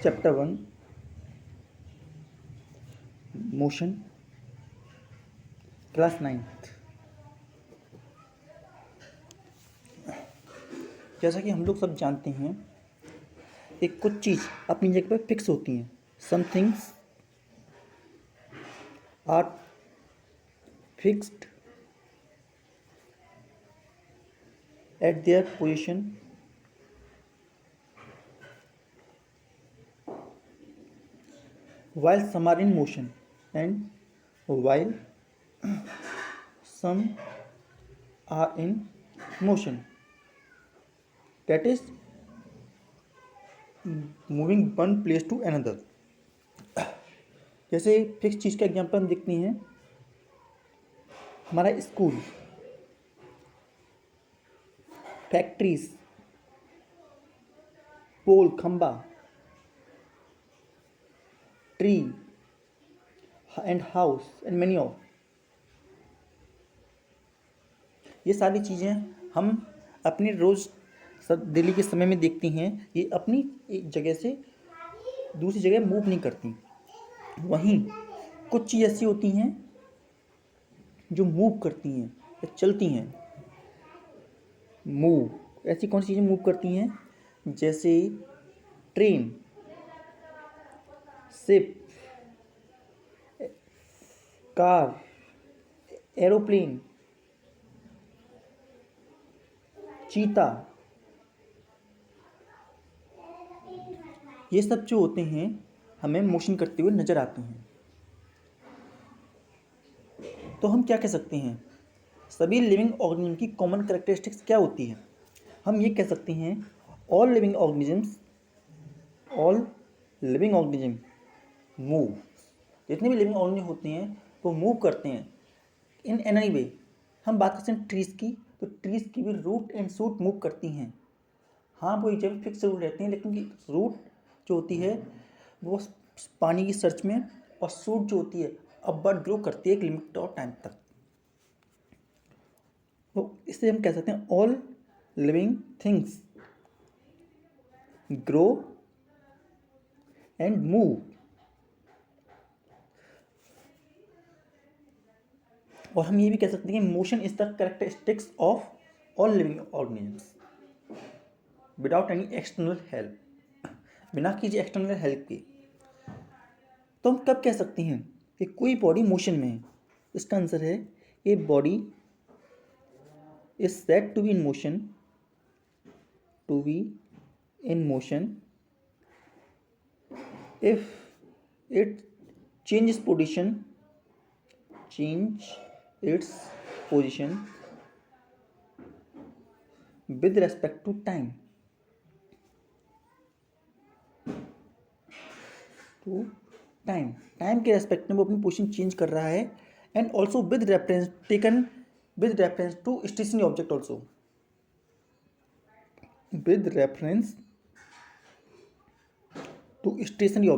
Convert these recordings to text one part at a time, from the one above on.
Chapter 1 motion, class 9th। जैसा कि हम लोग सब जानते हैं, एक कुछ चीज़ अपनी जगह पर फिक्स होती हैं। Some things are fixed at their position while some are in motion and while some are in motion, that is moving one place to another। जैसे फिक्स चीज़ का एग्जांपल हम देखते हैं, हमारा स्कूल, फैक्ट्रीज, पोल, खंबा, tree and house and many of. ये सारी चीज़ें हम अपने रोज़ सब डेली के समय में देखती हैं। ये अपनी एक जगह से दूसरी जगह मूव नहीं करती। वहीं कुछ चीज़ ऐसी होती हैं जो मूव करती हैं या चलती हैं। मूव, ऐसी कौन सी चीज़ें मूव करती हैं? जैसे ट्रेन, शिप, कार, एरोप्लेन, चीता। ये सब जो होते हैं हमें मोशन करते हुए नजर आते हैं। तो हम क्या कह सकते हैं, सभी लिविंग ऑर्गेनिज्म की कॉमन कैरेक्टरिस्टिक्स क्या होती है? हम ये कह सकते हैं ऑल लिविंग ऑर्गेनिज्म मूव। जितने भी लिविंग ऑर्गेनिज्म होते हैं वो मूव करते हैं इन एनी वे। हम बात करते हैं ट्रीज़ की, तो ट्रीज़ की भी रूट एंड शूट मूव करती हैं। हाँ, वो एक जगह फिक्स रूट रहती हैं, लेकिन रूट जो होती है वो पानी की सर्च में, और शूट जो होती है अपवर्ड ग्रो करती है एक लिमिट ऑफ टाइम तक। तो इससे हम कह सकते हैं all living things grow and move. और हम ये भी कह सकते हैं कि motion is the characteristics of all living organisms without any external help, बिना किसी एक्सटर्नल हेल्प के। तो हम कब कह सकते हैं कि कोई बॉडी मोशन में है? इसका आंसर है a body is said to be in motion if it changes its position with respect to time, time के रेस्पेक्ट में वो अपनी पोजीशन चेंज कर रहा है। And also with reference to stationary object, also with reference to stationary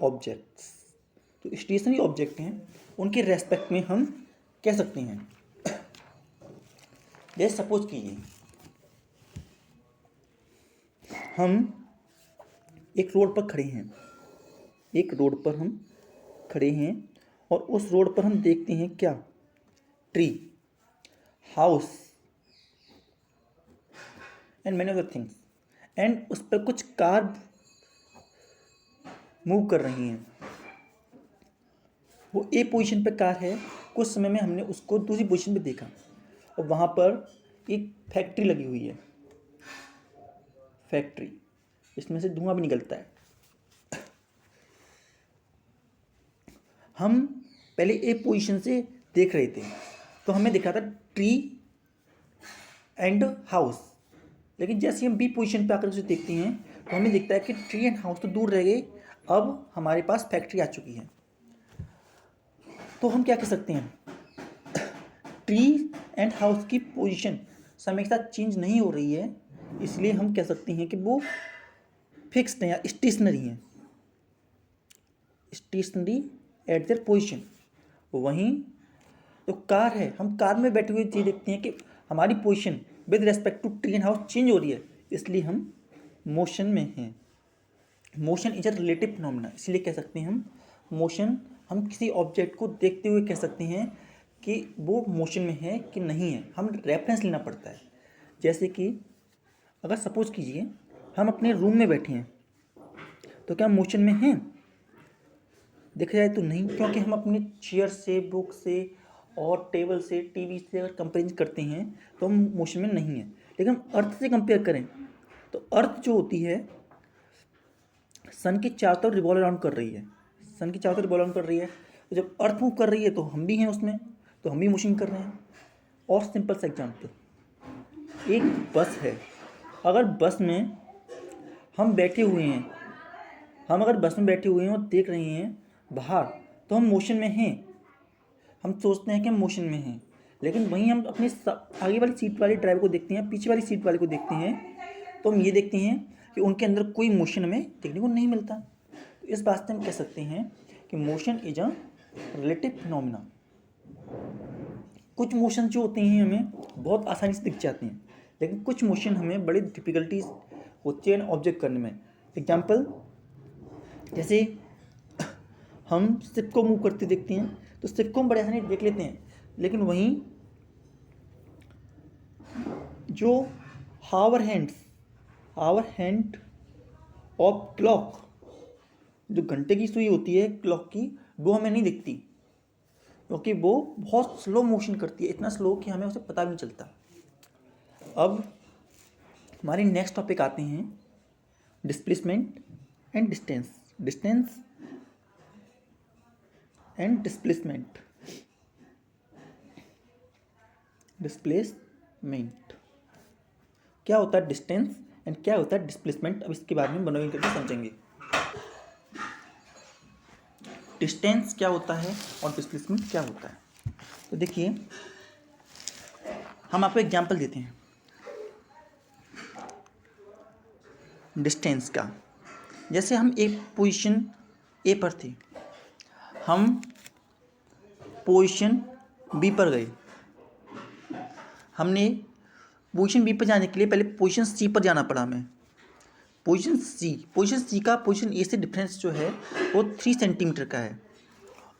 objects. तो stationary object हैं, उनके रेस्पेक्ट में हम कह सकते हैं। जैसे सपोज कीजिए हम एक रोड पर खड़े हैं, और उस रोड पर हम देखते हैं क्या? Tree, house and many other things. And उस पर कुछ कार मूव कर रही हैं। वो ए पोजीशन पे कार है, कुछ समय में हमने उसको दूसरी पोजीशन पे देखा, और वहाँ पर एक फैक्ट्री लगी हुई है, फैक्ट्री, इसमें से धुआं भी निकलता है। हम पहले ए पोजीशन से देख रहे थे, तो हमें दिखा था ट्री एंड हाउस, लेकिन जैसे हम बी पोजीशन पे आकर उसे देखते हैं तो हमें दिखता है कि ट्री एंड हाउस तो दूर रह गए, अब हमारे पास फैक्ट्री आ चुकी है। तो हम क्या कह सकते हैं, ट्री एंड हाउस की पोजीशन समय के साथ चेंज नहीं हो रही है, इसलिए हम कह सकते हैं कि वो फिक्स्ड हैं या स्टेशनरी हैं, स्टेशनरी एट देयर पोजीशन। वहीं तो कार है, हम कार में बैठे हुए ये देखते हैं कि हमारी position with respect to tree and house change हो रही है, इसलिए हम मोशन में हैं। Motion is a relative phenomena, इसलिए कह सकते हैं हम मोशन, हम किसी ऑब्जेक्ट को देखते हुए कह सकते हैं कि वो मोशन में है कि नहीं है। हम रेफरेंस लेना पड़ता है। जैसे कि अगर सपोज कीजिए हम अपने रूम में बैठे हैं तो क्या हम मोशन में हैं? देखा जाए तो नहीं, क्योंकि हम अपने चेयर से, बुक से और टेबल से, टीवी से अगर कंपेरिजन करते हैं तो हम मोशन में नहीं हैं। लेकिन हम अर्थ से कंपेयर करें तो अर्थ जो होती है सन के चारों तरफ रिवॉल्व अराउंड कर रही है, सन के चारों तरफ रिवॉल्व अराउंड कर रही है। तो जब अर्थ मूव कर रही है तो हम भी हैं उसमें, तो हम भी मोशन कर रहे हैं। और सिंपल सा एग्जाम्पल, एक बस है, अगर बस में हम बैठे हुए हैं, हम अगर बस में बैठे हुए हैं और देख रहे हैं बाहर, तो हम मोशन में हैं। हम सोचते हैं कि हम मोशन में हैं, लेकिन वहीं हम अपने आगे वाली सीट वाले ड्राइवर को देखते हैं, पीछे वाली सीट वाले को देखते हैं, तो हम ये देखते हैं कि उनके अंदर कोई मोशन हमें देखने को नहीं मिलता। तो इस बात से हम कह सकते हैं कि motion is a relative phenomena. कुछ मोशन जो होते हैं हमें बहुत आसानी से दिख जाते हैं, लेकिन कुछ मोशन हमें बड़ी डिफिकल्टीज होती है ऑब्जर्व करने में। एग्जाम्पल, जैसे हम शिप को मूव करते देखते हैं तो शिप को हम बड़े आसानी से देख लेते हैं, लेकिन वहीं जो आवर हैंड ऑफ क्लॉक, जो घंटे की सुई होती है क्लॉक की, वो हमें नहीं दिखती, क्योंकि वो बहुत स्लो मोशन करती है, इतना स्लो कि हमें उसे पता भी नहीं चलता। अब हमारी नेक्स्ट टॉपिक आते हैं displacement and distance. Distance and displacement. Displacement क्या होता है, डिस्टेंस एंड क्या होता है डिस्प्लेसमेंट, अब इसके बारे में बनोइंग करके समझेंगे। डिस्टेंस क्या होता है और डिस्प्लेसमेंट क्या होता है। तो देखिए, हम आपको एग्जांपल देते हैं डिस्टेंस का। जैसे हम एक पोजीशन ए पर थे, हम पोजीशन बी पर गए। हमने पोजीशन बी पर जाने के लिए पहले पोजीशन सी पर जाना पड़ा हमें। पोजीशन सी का पोजीशन ए से डिफरेंस जो है वो 3 सेंटीमीटर का है,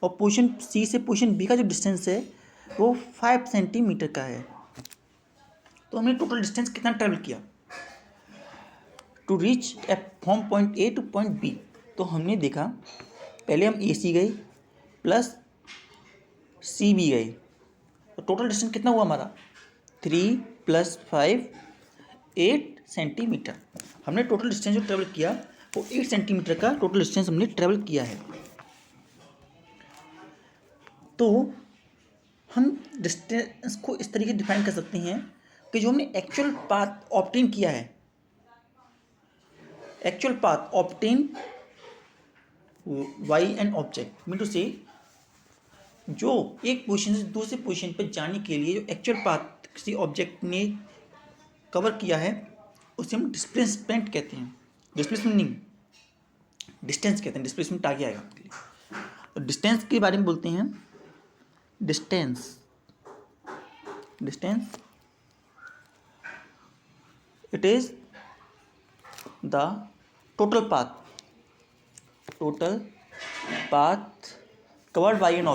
और पोजीशन सी से पोजीशन बी का जो डिस्टेंस है वो 5 सेंटीमीटर का है। तो हमने टोटल डिस्टेंस कितना ट्रैवल किया to reach from point A to point B. तो हमने देखा पहले हम ए सी गए प्लस सी बी गए, तो टोटल डिस्टेंस कितना हुआ हमारा 3 + 5 8 सेंटीमीटर। हमने टोटल डिस्टेंस जो ट्रेवल किया वो 8 सेंटीमीटर का टोटल डिस्टेंस हमने ट्रेवल किया है। तो हम डिस्टेंस को इस तरीके से डिफाइन कर सकते हैं कि जो हमने एक्चुअल पाथ ऑब्टेन किया है, actual path obtain by an object mean to say, जो एक पोजीशन से दूसरे पोजीशन पर जाने के लिए जो एक्चुअल पाथ किसी ऑब्जेक्ट ने कवर किया है उसे हम डिस्प्लेसमेंट कहते हैं। डिस्प्लेसमेंट नहीं, डिस्टेंस कहते हैं, डिस्प्लेसमेंट आगे आएगा आपके लिए। तो डिस्टेंस के बारे में बोलते हैं। Distance it is the total path covered by an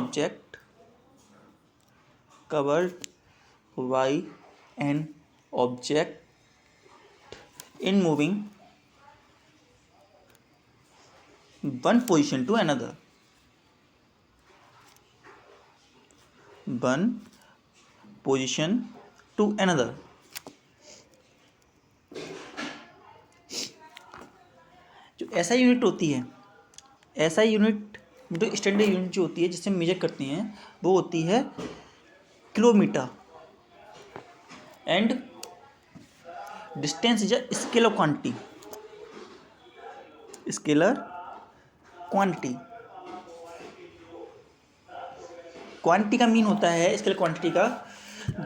object in moving one position to another. जो ऐसा यूनिट होती है, ऐसा यूनिट जो स्टैंडर्ड यूनिट जो होती है जिससे मेजर करते हैं वो होती है kilometre. And distance is a scalar quantity. Quantity का मीन होता है स्केलर क्वांटिटी का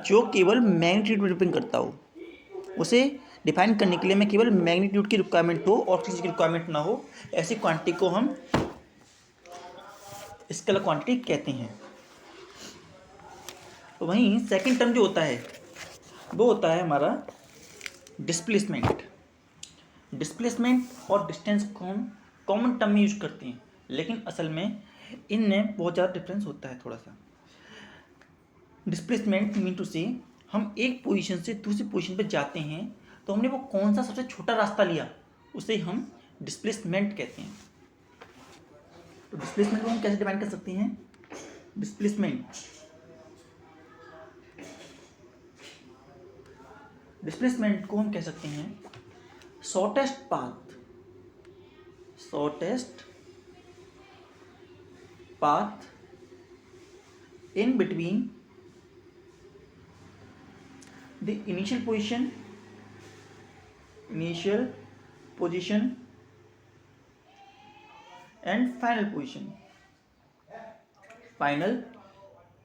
जो केवल मैग्नीट्यूड पर डिपेंड करता हो। उसे डिफाइन करने के लिए हमें केवल मैग्नीट्यूड की रिक्वायरमेंट हो और किसी की रिक्वायरमेंट ना हो, ऐसी क्वांटिटी को हम स्केलर क्वांटिटी कहते हैं। तो वहीं सेकंड टर्म जो होता है वो होता है हमारा डिस्प्लेसमेंट। डिस्प्लेसमेंट और डिस्टेंस को हम कॉमन टर्म में यूज करते हैं, लेकिन असल में इनमें बहुत ज़्यादा डिफरेंस होता है थोड़ा सा। डिस्प्लेसमेंट मीन टू से हम एक पोजीशन से दूसरी पोजीशन पर जाते हैं, तो हमने वो कौन सा सबसे छोटा रास्ता लिया उसे हम डिस्प्लेसमेंट कहते हैं। तो डिस्प्लेसमेंट को हम कैसे डिफाइन कर सकते हैं? डिस्प्लेसमेंट को हम कह सकते हैं shortest path in between the initial position and final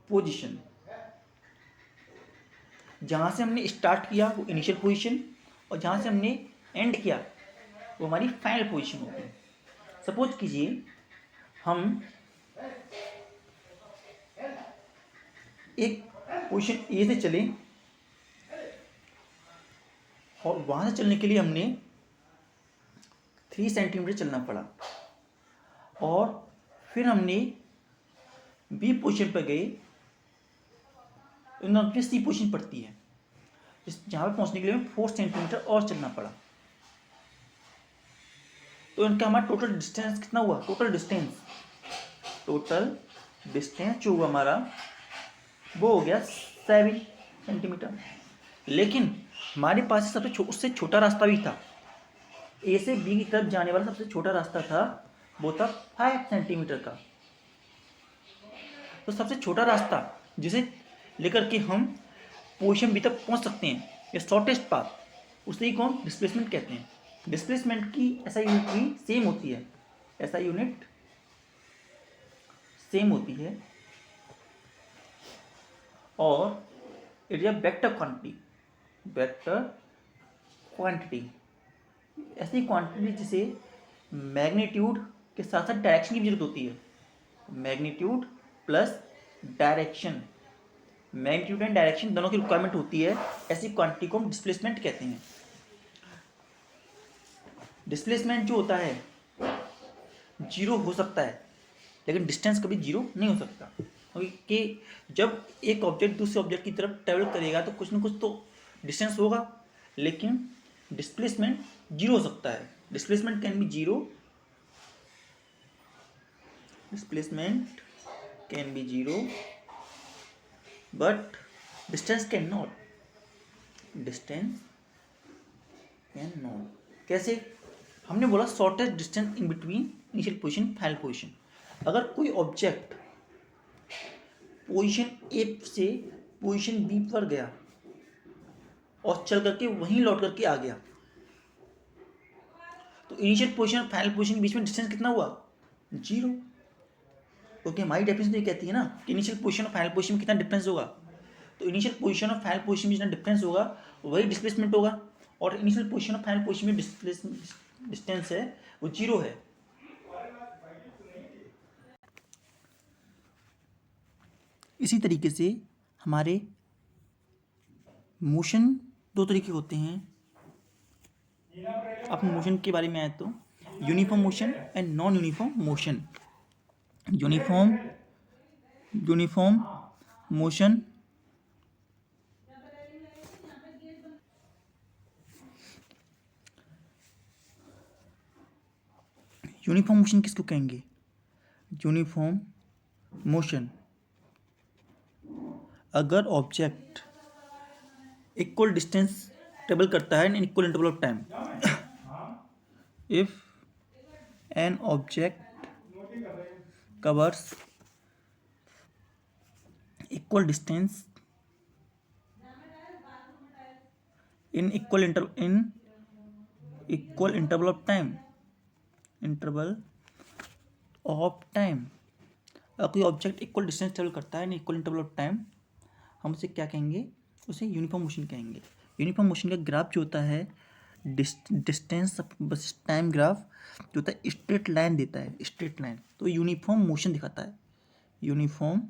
position. जहाँ से हमने स्टार्ट किया वो इनिशियल पोजीशन, और जहाँ से हमने एंड किया वो हमारी फाइनल पोजीशन होगी। सपोज कीजिए हम एक पोजीशन ए से चले, और वहाँ से चलने के लिए हमने 3 सेंटीमीटर चलना पड़ा, और फिर हमने बी पोजीशन पर गए, फिर सी पोजीशन पड़ती है, जहाँ पे पहुँचने के लिए हमें 4 सेंटीमीटर और चलना पड़ा। तो इनका हमारा टोटल डिस्टेंस कितना हुआ? टोटल डिस्टेंस जो हुआ हमारा वो हो गया 7 सेंटीमीटर। लेकिन हमारे पास उससे छोटा रास्ता भी था। ए से बी की तरफ जाने वाला सबसे छोटा रास्ता था, वो था 5 सेंटीमीटर का। तो सबसे छोटा रास्ता जिसे लेकर के हम पोजीशन बी तक पहुंच सकते हैं, या शॉर्टेस्ट पाथ, उसे ही कौन डिस्प्लेसमेंट कहते हैं। डिस्प्लेसमेंट की ऐसा यूनिट भी सेम होती है, और एरिया वेक्टर क्वांटिटी ऐसी क्वांटिटी जिसे मैग्नीट्यूड के साथ साथ डायरेक्शन की जरूरत होती है। Magnitude plus direction, magnitude and direction दोनों की रिक्वायरमेंट होती है, ऐसी क्वांटिटी को हम डिस्प्लेसमेंट कहते हैं। डिस्प्लेसमेंट जो होता है 0 हो सकता है, लेकिन डिस्टेंस कभी 0 नहीं हो सकता, क्योंकि जब एक ऑब्जेक्ट दूसरे ऑब्जेक्ट की तरफ ट्रेवल करेगा तो कुछ ना कुछ तो डिस्टेंस होगा, लेकिन डिस्प्लेसमेंट 0 हो सकता है। Displacement can be 0 but distance can not. कैसे? हमने बोला shortest distance in between initial position final position. अगर कोई ऑब्जेक्ट पोजीशन ए से पोजीशन बी पर गया और चल करके वहीं लौट करके आ गया, तो इनिशियल पोजीशन और फाइनल पोजीशन के बीच में डिस्टेंस कितना हुआ? 0। क्योंकि हमारी डेफिनेशन ये कहती है ना कि इनिशियल पोजीशन और फाइनल पोजीशन में कितना डिफरेंस होगा, तो इनिशियल पोजीशन और फाइनल पोजीशन में जितना डिफरेंस होगा वही डिस्प्लेसमेंट होगा, और इनिशियल पोजीशन और फाइनल पोजीशन में डिस्टेंस है वो 0 है। इसी तरीके से हमारे मोशन 2 तरीके होते हैं। अब मोशन के बारे में आए तो uniform motion and non uniform motion. Uniform motion किसको कहेंगे? यूनिफॉर्म मोशन अगर ऑब्जेक्ट इक्वल डिस्टेंस ट्रेवल करता है इन equal interval of time. If an object covers equal distance in equal interval of time, अगर कोई ऑब्जेक्ट इक्वल डिस्टेंस ट्रेवल करता है इन equal interval of time, हम उसे क्या कहेंगे? उसे यूनिफॉर्म मोशन कहेंगे। यूनिफॉर्म मोशन का ग्राफ जो होता है डिस्टेंस बस टाइम ग्राफ जो होता है स्ट्रेट लाइन देता है, स्ट्रेट लाइन, तो यूनिफॉर्म मोशन दिखाता है, यूनिफॉर्म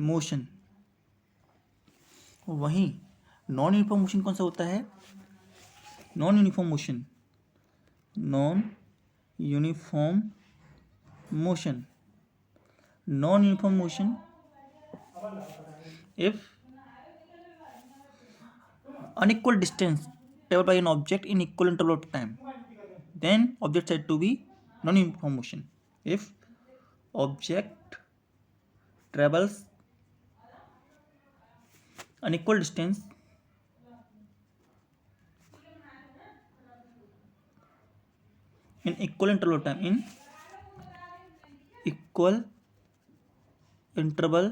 मोशन। वहीं नॉन यूनिफॉर्म मोशन कौन सा होता है? Non uniform motion non uniform motion, non uniform motion if unequal distance traveled by an object in equal interval of time, then object said to be non-uniform motion. If object travels unequal distance in equal interval of time, in equal interval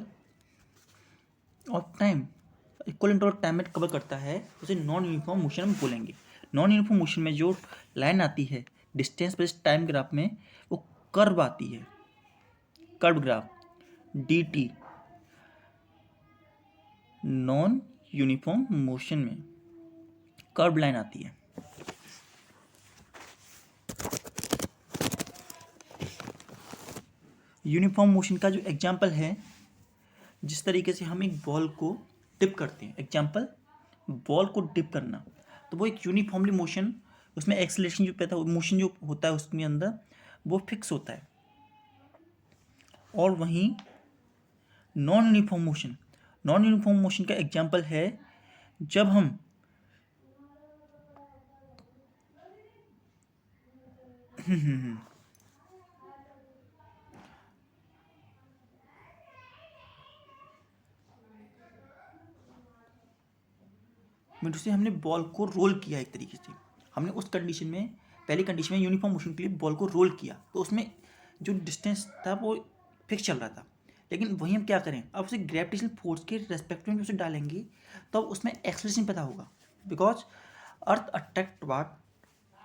of time, equal interval time में cover करता है, उसे non uniform motion हम बोलेंगे। Non uniform motion में जो line आती है डिस्टेंस बेस्ड टाइम ग्राफ में, वो कर्व आती है, curve graph D T, non uniform motion में कर्व लाइन आती है। यूनिफॉर्म मोशन का जो एग्जाम्पल है, जिस तरीके से हम एक बॉल को डिप करते हैं, एग्जाम्पल बॉल को डिप करना, तो वो एक यूनिफॉर्मली मोशन, उसमें एक्सेलरेशन जो पैदा मोशन जो होता है उसके अंदर वो फिक्स होता है। और वहीं non uniform motion, non uniform motion का एग्जाम्पल है जब हम मीटर से हमने बॉल को रोल किया एक तरीके से, हमने उस कंडीशन में, पहली कंडीशन में यूनिफॉर्म मोशन के लिए बॉल को रोल किया, तो उसमें जो डिस्टेंस था वो फिक्स चल रहा था। लेकिन वहीं हम क्या करें, अब उसे ग्रेविटेशनल फोर्स के रेस्पेक्ट में उसे डालेंगे तो उसमें एक्सेलरेशन पैदा होगा, because earth attract what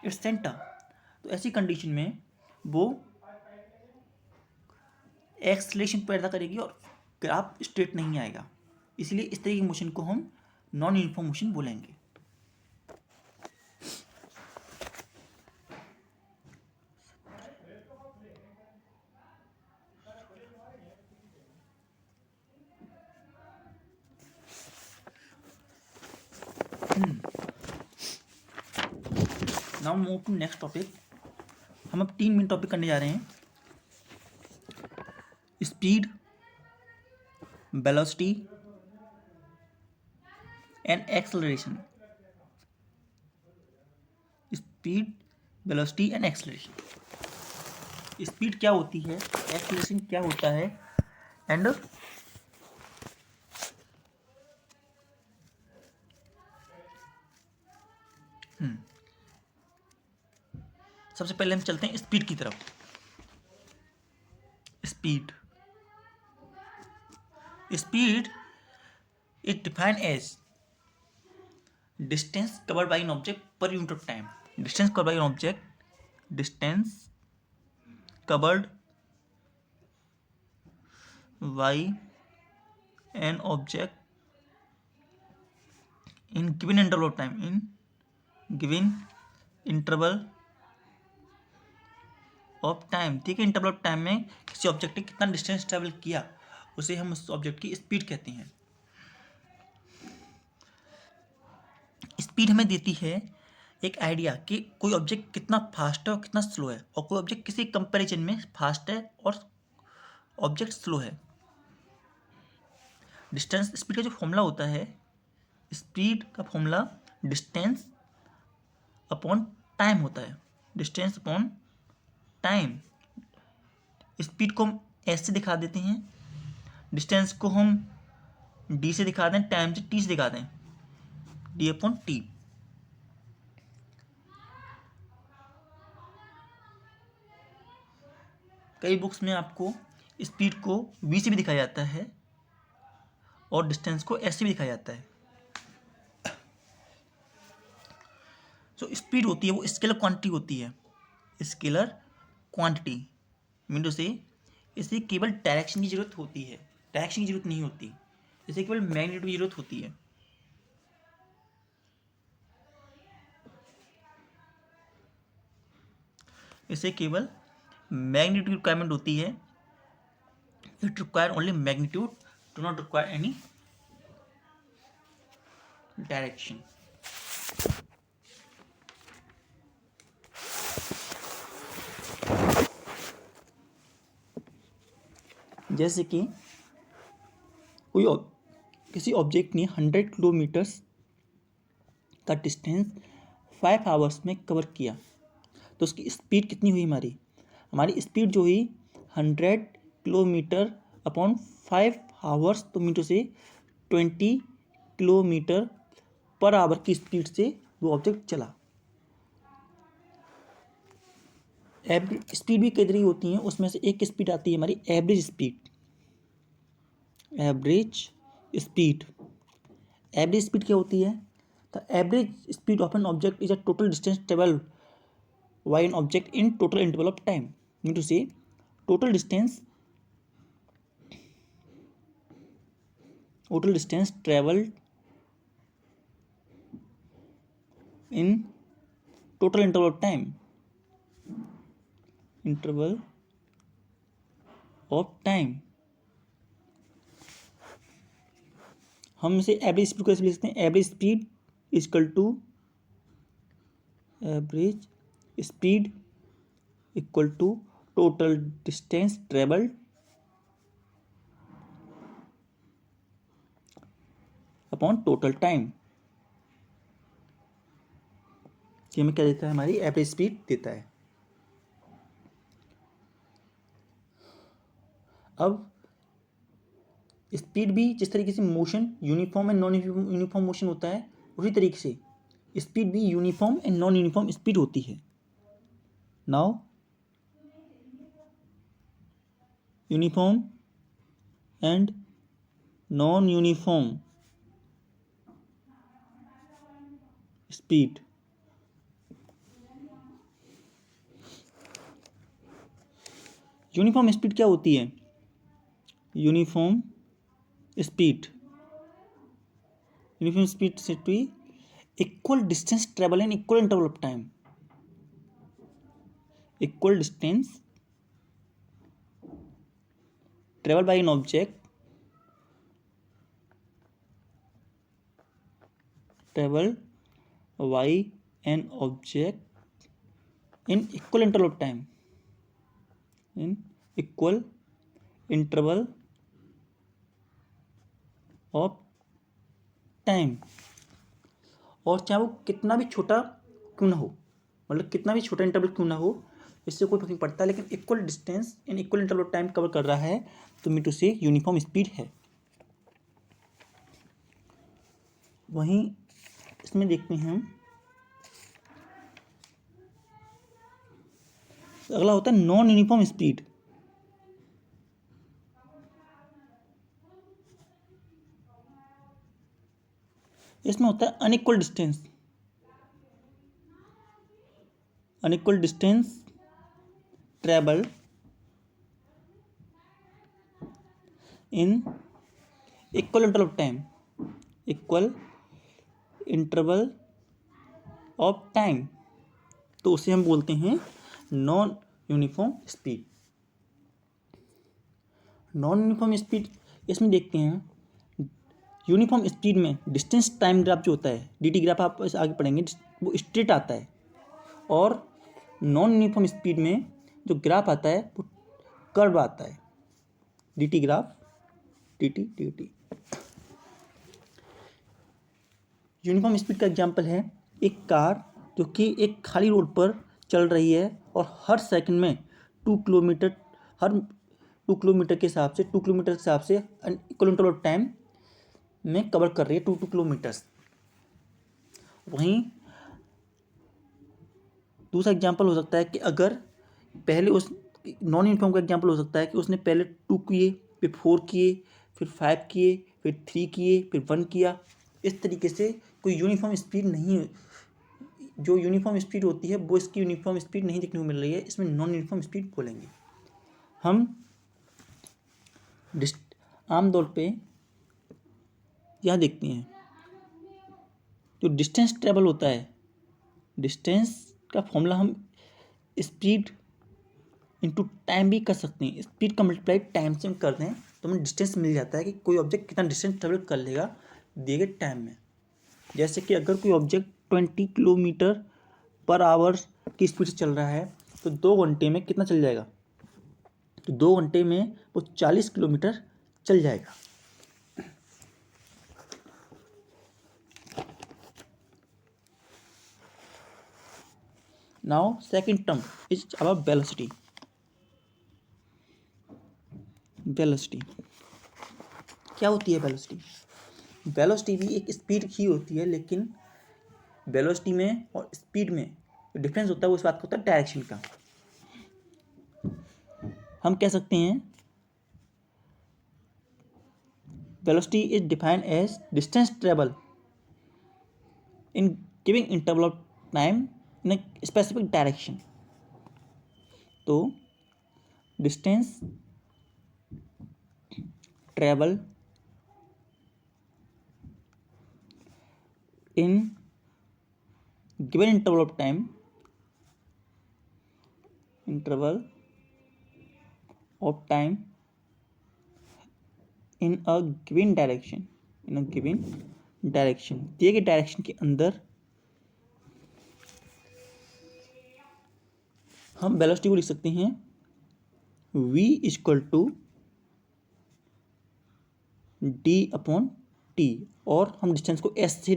its centre. तो ऐसी कंडीशन में वो एक्सेलरेशन पैदा करेगी और ग्राफ स्ट्रेट नहीं आएगा, इसलिए इस तरह की मोशन को हम नॉन यूनिफॉर्म मोशन बोलेंगे। Now move to next topic. हम अब 3 मेन टॉपिक करने जा रहे हैं, speed, velocity and acceleration. Speed, velocity and acceleration. Speed क्या होती है, एक्सेलरेशन क्या होता है, एंड सबसे पहले हम चलते हैं स्पीड की तरफ। Speed, speed is defined as distance covered by an object per unit of time. Distance covered by an object, distance covered by an object in given interval of time, in given interval of time। ठीक है, interval of time में किसी object ने कितना distance travel किया, उसे हम उस ऑब्जेक्ट की स्पीड कहते हैं। स्पीड हमें देती है एक आइडिया कि कोई ऑब्जेक्ट कितना फास्ट है और कितना स्लो है, और कोई ऑब्जेक्ट किसी कंपैरिजन में फास्ट है और ऑब्जेक्ट स्लो है। डिस्टेंस, स्पीड का जो फॉर्मूला होता है, स्पीड का फॉर्मूला डिस्टेंस अपॉन टाइम होता है, डिस्टेंस अपॉन टाइम। स्पीड को हम एस से दिखा देते हैं, डिस्टेंस को हम डी से दिखा दें, टाइम से टी से दिखा दें, डी अपॉन टी। कई बुक्स में आपको स्पीड को वी से भी दिखाया जाता है और डिस्टेंस को एस से भी दिखाया जाता है। जो स्पीड होती है वो स्केलर क्वांटिटी होती है, स्केलर क्वांटिटी मीन टू से इसे केवल डायरेक्शन की जरूरत होती है, डायरेक्शन की जरूरत नहीं होती, इसे केवल मैग्नीट्यूड की जरूरत होती है। इसे केवल मैग्नीट्यूड की रिक्वायरमेंट होती है, it require only magnitude, do not require any direction. जैसे कि किसी ऑब्जेक्ट ने 100 किलोमीटर्स का डिस्टेंस 5 आवर्स में कवर किया, तो उसकी स्पीड कितनी हुई? हमारी स्पीड जो हुई 100 किलोमीटर अपॉन 5 आवर्स, तो मीटर से 20 किलोमीटर पर आवर की स्पीड से वो ऑब्जेक्ट चला। एवरेज स्पीड भी कई तरह की होती हैं, उसमें से एक स्पीड आती है हमारी एवरेज स्पीड। एवरेज स्पीड क्या होती है? The average speed of an object is a total distance travel by an object in total interval of time. Mean to say total distance travelled in total interval of time. हम इसे average speed कैसे लिख सकते हैं? Average speed equal to total distance travelled upon total time. ये हमें क्या देता है? हमारी एवरेज स्पीड देता है। अब स्पीड भी जिस तरीके से motion uniform and non uniform motion होता है, उसी तरीके से स्पीड भी uniform and non uniform speed होती है। Now uniform and non uniform speed. Uniform speed क्या होती है? Uniform speed say to equal distance travel in equal interval of time. Equal distance travel by an object in equal interval of time, और चाहे वो कितना भी छोटा क्यों ना हो, मतलब कितना भी छोटा इंटरवल क्यों ना हो, इससे कोई फर्क नहीं पड़ता, लेकिन equal distance in equal interval of time cover कर रहा है, तो मीन टू से यूनिफॉर्म स्पीड है। वहीं इसमें देखते हैं हम, अगला होता है नॉन यूनिफॉर्म स्पीड। इसमें होता है unequal distance travel in equal interval of time, तो उसे हम बोलते हैं non uniform speed. Non uniform speed इसमें देखते हैं, यूनिफॉर्म स्पीड में डिस्टेंस टाइम ग्राफ जो होता है, dt ग्राफ आप आगे पढ़ेंगे, वो स्ट्रेट आता है, और नॉन यूनिफॉर्म स्पीड में जो ग्राफ आता है वो कर्व आता है, dt graph dt। Uniform speed का एग्जांपल है एक कार जो कि एक खाली रोड पर चल रही है और हर सेकंड में 2 किलोमीटर के हिसाब से इक्वल इंटरवल ऑफ टाइम में कवर कर रही है 2 किलोमीटर्स। वहीं दूसरा एग्जांपल हो सकता है कि अगर पहले उस नॉन यूनिफॉर्म का एग्जांपल हो सकता है कि उसने पहले 2 किए, फिर 4 किए, फिर 5 किए, फिर 3 किए, फिर 1 किया। इस तरीके से कोई यूनिफॉर्म स्पीड नहीं, जो यूनिफॉर्म स्पीड होती है वो इसकी यूनिफॉर्म स्पीड नहीं देखने को मिल रही है, इसमें नॉन यूनिफॉर्म स्पीड बोलेंगे। हम आमतौर पे यहाँ देखते हैं जो डिस्टेंस ट्रेवल होता है, डिस्टेंस का फॉर्मूला हम स्पीड इंटू टाइम भी कर सकते हैं। स्पीड का मल्टीप्लाई टाइम से हम कर दें तो हमें डिस्टेंस मिल जाता है कि कोई ऑब्जेक्ट कितना डिस्टेंस ट्रेवल कर लेगा दिए गए टाइम में। जैसे कि अगर कोई ऑब्जेक्ट 20 किलोमीटर पर आवर की स्पीड से चल रहा है तो 2 घंटे में कितना चल जाएगा? तो 2 घंटे में वो 40 किलोमीटर चल जाएगा। Now second term is about velocity. Velocity क्या होती है? वेलोसिटी भी एक स्पीड ही होती है, लेकिन वेलोसिटी में और स्पीड में जो डिफरेंस होता है वो इस बात का होता है डायरेक्शन का। हम कह सकते हैं velocity is defined as distance travel in giving interval of time in a specific direction. तो distance travel in given interval of time in a given direction दिए गए डायरेक्शन के अंदर हम वेलोसिटी को लिख सकते हैं v = d/t, और हम डिस्टेंस को ऐसे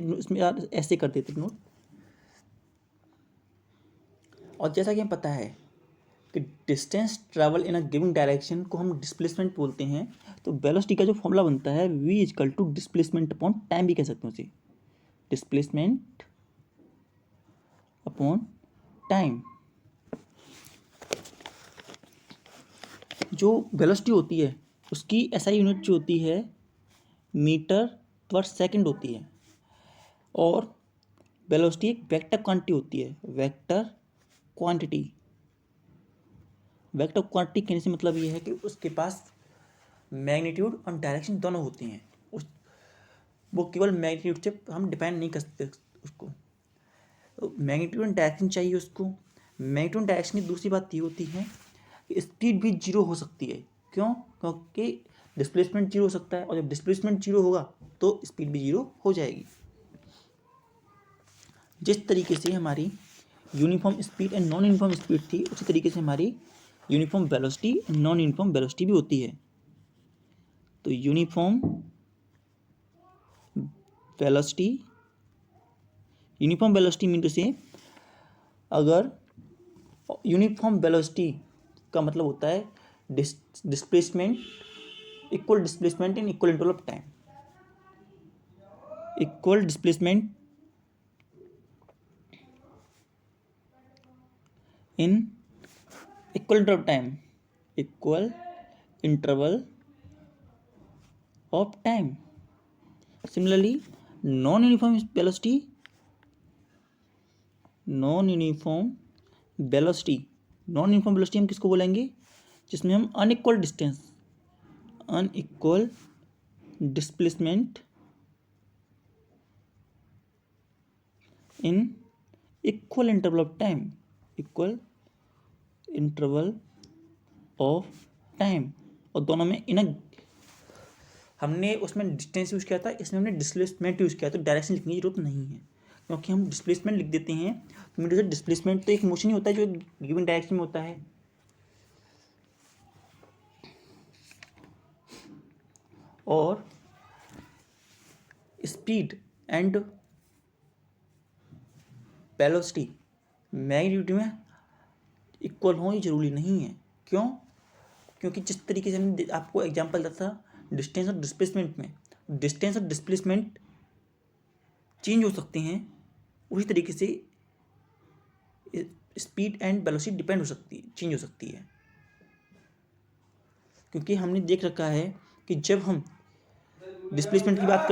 कर देते नोट। और जैसा कि हमें पता है कि distance travel in a given direction को हम डिस्प्लेसमेंट बोलते हैं, तो वेलोसिटी का जो फॉर्मूला बनता है v = डिस्प्लेसमेंट अपॉन टाइम भी कह सकते हैं उसे, डिस्प्लेसमेंट अपॉन टाइम। जो वेलोसिटी होती है उसकी एसआई यूनिट जो होती है मीटर पर सेकंड होती है, और वेलोसिटी एक वेक्टर क्वांटिटी होती है। वेक्टर क्वांटिटी कहने से मतलब ये है कि उसके पास मैग्नीट्यूड और डायरेक्शन दोनों होती हैं। वो केवल मैग्नीट्यूड से हम डिपेंड नहीं कर सकते उसको, तो मैग्नीट्यूड एंड डायरेक्शन चाहिए उसको। मैग्नीट्यूड एंड डायरेक्शन की दूसरी बात ये होती है कि स्पीड भी जीरो हो सकती है। क्यों? क्योंकि डिस्प्लेसमेंट जीरो हो सकता है, और जब डिस्प्लेसमेंट जीरो होगा तो स्पीड भी जीरो हो जाएगी। जिस तरीके से हमारी uniform speed and non uniform speed थी, उसी तरीके से हमारी uniform velocity and non uniform velocity भी होती है। तो यूनिफॉर्म वेलोसिटी मीन टू से, अगर यूनिफॉर्म वेलोसिटी का मतलब होता है displacement equal displacement in equal interval of time, equal displacement in equal interval of time, equal interval of time. Similarly, non-uniform velocity हम किसको बोलेंगे? जिसमें हम unequal displacement in equal interval of time, और दोनों में हमने उसमें डिस्टेंस यूज किया था, इसमें हमने डिस्प्लेसमेंट यूज किया, तो डायरेक्शन लिखने की जरूरत नहीं है, क्योंकि हम डिस्प्लेसमेंट लिख देते हैं। तो मेरे से डिस्प्लेसमेंट तो एक मोशन ही होता है जो गिवन डायरेक्शन में होता है। और स्पीड एंड वेलोसिटी मैग्नीट्यूड में इक्वल हो, ये जरूरी नहीं है। क्यों? क्योंकि जिस तरीके से हमने आपको एग्जांपल दिया था डिस्टेंस और डिस्प्लेसमेंट में, डिस्टेंस और डिस्प्लेसमेंट चेंज हो सकते हैं, उसी तरीके से स्पीड एंड वेलोसिटी चेंज हो सकती है। क्योंकि हमने देख रखा है कि जब हम डिस्प्लेसमेंट की बात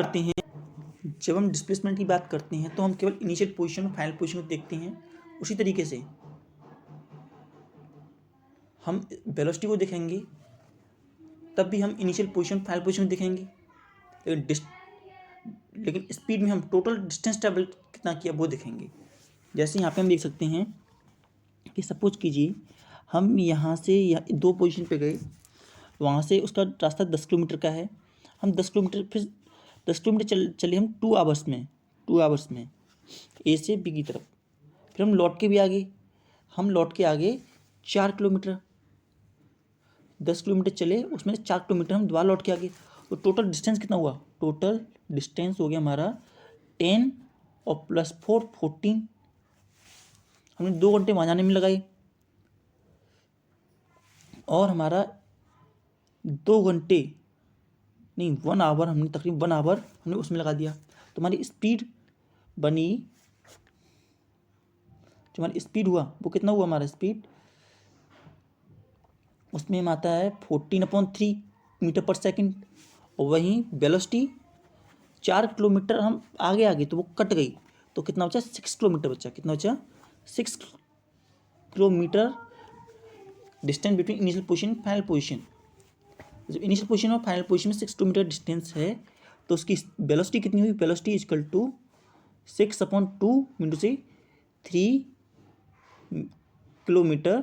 करते हैं तो हम केवल इनिशियल पोजीशन और फाइनल पोजीशन को देखते हैं। उसी तरीके से हम वेलोसिटी को देखेंगे तब भी हम इनिशियल पोजीशन फाइनल पोजीशन देखेंगे, लेकिन स्पीड में हम टोटल डिस्टेंस ट्रेवल कितना किया वो देखेंगे। जैसे यहाँ पे हम देख सकते हैं कि सपोज कीजिए हम यहाँ से 2 पोजीशन पे गए, वहाँ से उसका रास्ता 10 किलोमीटर का है। हम 10 किलोमीटर चले हम 2 आवर्स में ए से बी की तरफ। फिर हम लौट के आ गए 4 किलोमीटर। 10 किलोमीटर चले, उसमें से 4 किलोमीटर हम दोबारा लौट के आ गए, तो टोटल डिस्टेंस कितना हुआ? टोटल डिस्टेंस हो गया हमारा 10 और +4 14। हमने 2 घंटे वहाँ जाने में लगाए और हमारा 2 घंटे नहीं 1 आवर, हमने तकरीबन 1 आवर हमने उसमें लगा दिया। तो हमारी स्पीड बनी, जो हमारी स्पीड हुआ वो कितना हुआ? हमारा स्पीड उसमें हम आता है 14/3 मीटर पर सेकंड। और वहीं वेलोसिटी 4 किलोमीटर हम आगे आ गए तो वो कट गई, तो कितना बचा? 6 किलोमीटर बचा। कितना बचा? 6 kilometre distance between initial position final position. जो इनिशियल पोजीशन और फाइनल पोजीशन में 6 किलोमीटर डिस्टेंस है, तो उसकी वेलोसिटी कितनी हुई? वेलोसिटी इक्वल टू 6/2 इंटू से 3 किलोमीटर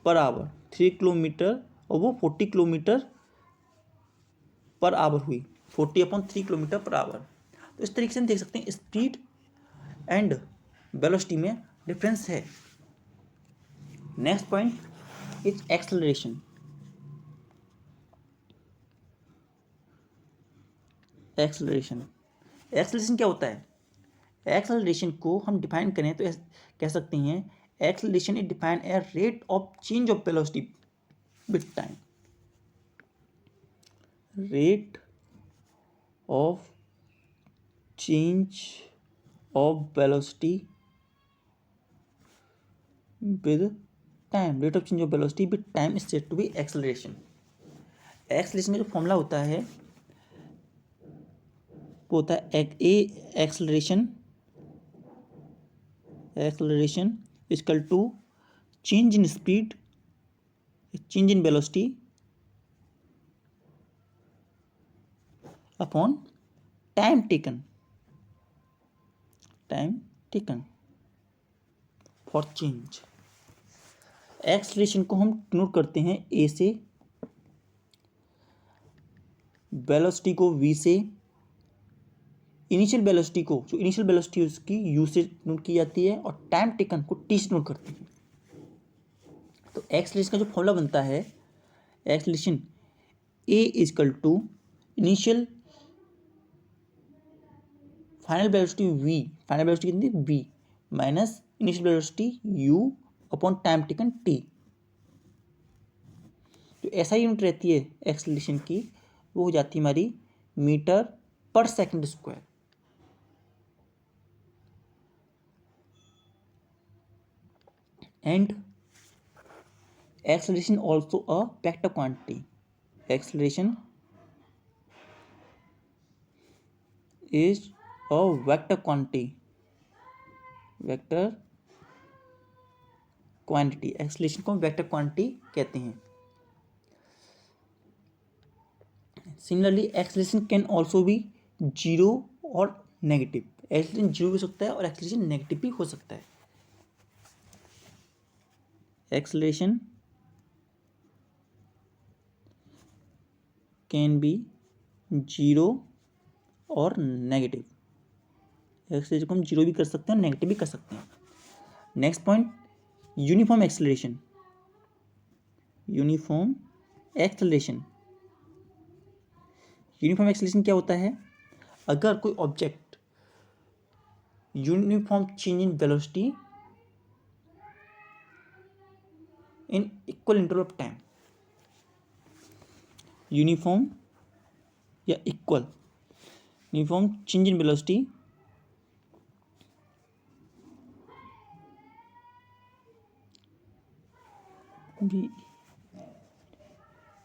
पर आवर। 3 किलोमीटर और वो 40 किलोमीटर पर आवर हुई, 40/3 किलोमीटर पर आवर। तो इस तरीके से हम देख सकते हैं स्पीड एंड वेलोसिटी में डिफरेंस है। Next point is acceleration. Acceleration क्या होता है? एक्सेलरेशन को हम डिफाइन करें तो कह सकते हैं acceleration is define a rate of change of velocity with time. Rate of change of velocity with time. Rate of change of velocity with time is said to be acceleration. Acceleration का जो formula होता है वो होता है acceleration equal to change in speed, change in velocity upon time taken for change. Acceleration को हम note करते हैं ए से, वेलोसिटी को वी से, इनिशियल वेलोसिटी को, जो इनिशियल वेलोसिटी है उसकी यू से नोट की जाती है और टाइम टेकन को टी से नोट करते हैं। तो एक्सेलरेशन का जो फॉर्मूला बनता है, acceleration a equal to initial final velocity v, final velocity कितनी? V minus initial velocity u upon time taken t. जो ऐसा यूनिट रहती है एक्सेलरेशन की, वो हो जाती है हमारी मीटर पर second square. And acceleration also a vector quantity. Acceleration is a vector quantity. Acceleration को vector quantity कहते हैं। Similarly, acceleration can also be 0 और नेगेटिव। एक्सेलरेशन 0 भी हो सकता है और एक्सेलरेशन नेगेटिव भी हो सकता है। एक्सेलरेशन कैन बी 0 और नेगेटिव। एक्सेलरेशन को हम 0 भी कर सकते हैं, नेगेटिव भी कर सकते हैं। Next point, uniform acceleration. Uniform acceleration क्या होता है? अगर कोई object uniform change in velocity in equal interval of time, uniform या equal uniform change in velocity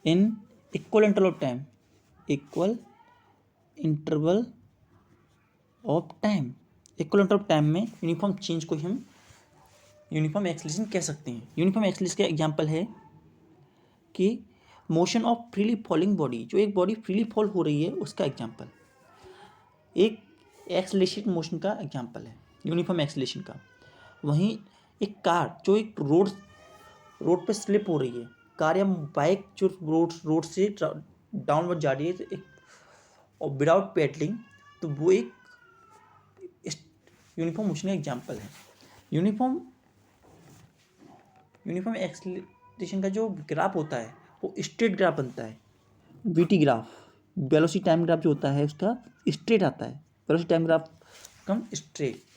in equal interval of time, equal interval of time. Equal interval of time में uniform change को हम uniform acceleration कह सकते हैं। Uniform acceleration का example है कि motion of freely falling body, जो एक बॉडी फ्रीली फॉल हो रही है उसका एग्जांपल, एक एक्सेलरेशन मोशन का एग्जांपल है यूनिफॉर्म एक्सेलरेशन का। वहीं एक कार जो एक रोड पे स्लिप हो रही है, कार या बाइक जो रोड से डाउनवर्ड जा रही है तो एक और विदाउट पेडलिंग, तो वो एक यूनिफॉर्म मोशन का एग्जांपल है। यूनिफॉर्म एक्सेलरेशन एक्सलेशन का जो ग्राफ होता है वो स्ट्रेट ग्राफ बनता है। VT graph, velocity time graph जो होता है उसका स्ट्रेट आता है, velocity time graph come straight.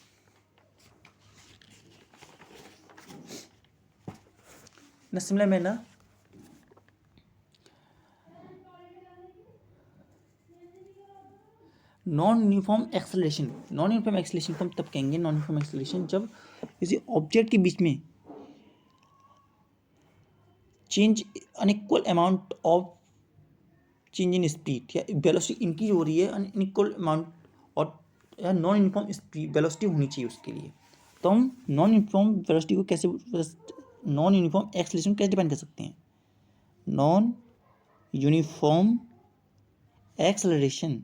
In a similar manner, non uniform acceleration, non uniform acceleration को हम तब कहेंगे नॉन यूनिफॉर्म एक्सेलरेशन जब किसी ऑब्जेक्ट के बीच में change unequal amount of change in speed या वेलोसिटी इंक्रीज हो रही है अनइक्वल अमाउंट और या नॉन यूनिफॉर्म स्पीड वेलोसिटी होनी चाहिए उसके लिए। तो हम नॉन यूनिफॉर्म वेलोसिटी को कैसे, नॉन यूनिफॉर्म एक्सेलरेशन कैसे डिफाइन कर सकते हैं? Non uniform acceleration,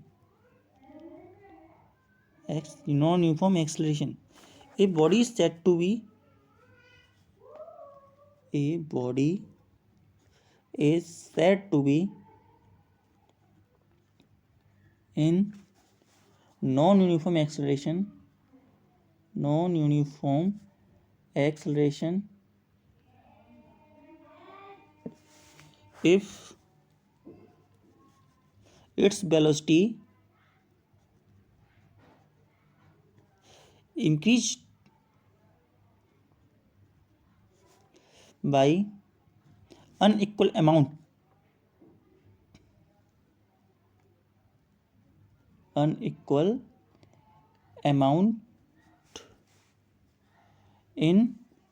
non-uniform acceleration. A body is said to be in non-uniform acceleration if its velocity increased by unequal amount in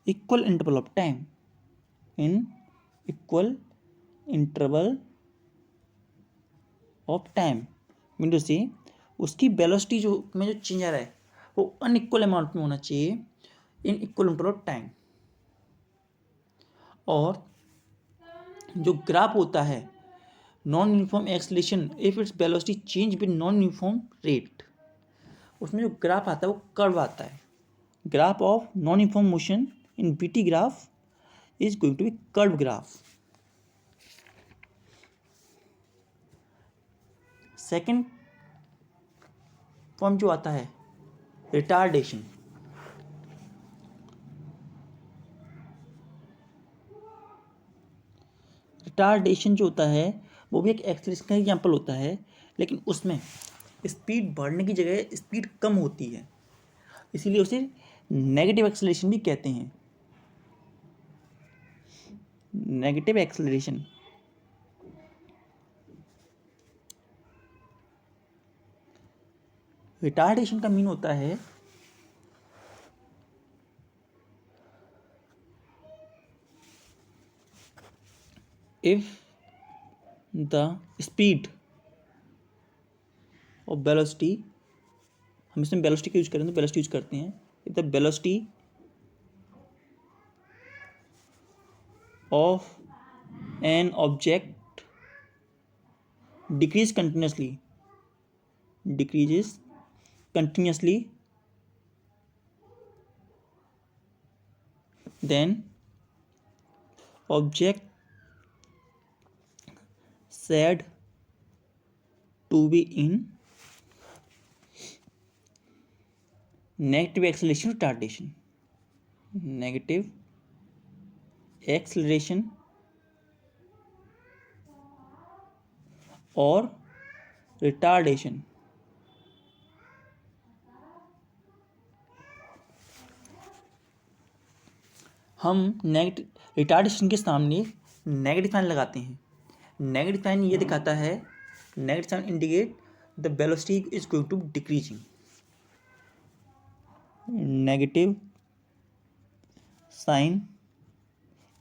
equal interval of time, mean to say उसकी velocity जो में जो change आ रहा है वो unequal amount में होना चाहिए in equal interval of time. और जो ग्राफ होता है non uniform acceleration if its velocity change with non uniform rate, उसमें जो ग्राफ आता है वो कर्व आता है। Graph of non uniform motion in VT graph is going to be curve graph. Second form जो आता है रिटार्डेशन। रिटार्डेशन जो होता है वो भी एक एक्सेलरेशन का एग्जाम्पल होता है, लेकिन उसमें स्पीड बढ़ने की जगह स्पीड कम होती है, इसीलिए उसे नेगेटिव एक्सेलरेशन भी कहते हैं। नेगेटिव एक्सेलरेशन रिटार्डेशन का मीन होता है if the speed of velocity, हम इसमें वेलोसिटी का यूज करें तो वेलोसिटी यूज करते हैं, if the velocity of an object decreases continuously then object said to be in negative acceleration retardation, negative acceleration और retardation। हम नेगेटिव रिटार्डेशन के सामने नेगेटिव साइन लगाते हैं। नेगेटिव साइन ये दिखाता है, negative sign indicate the velocity is going to decreasing. Negative sign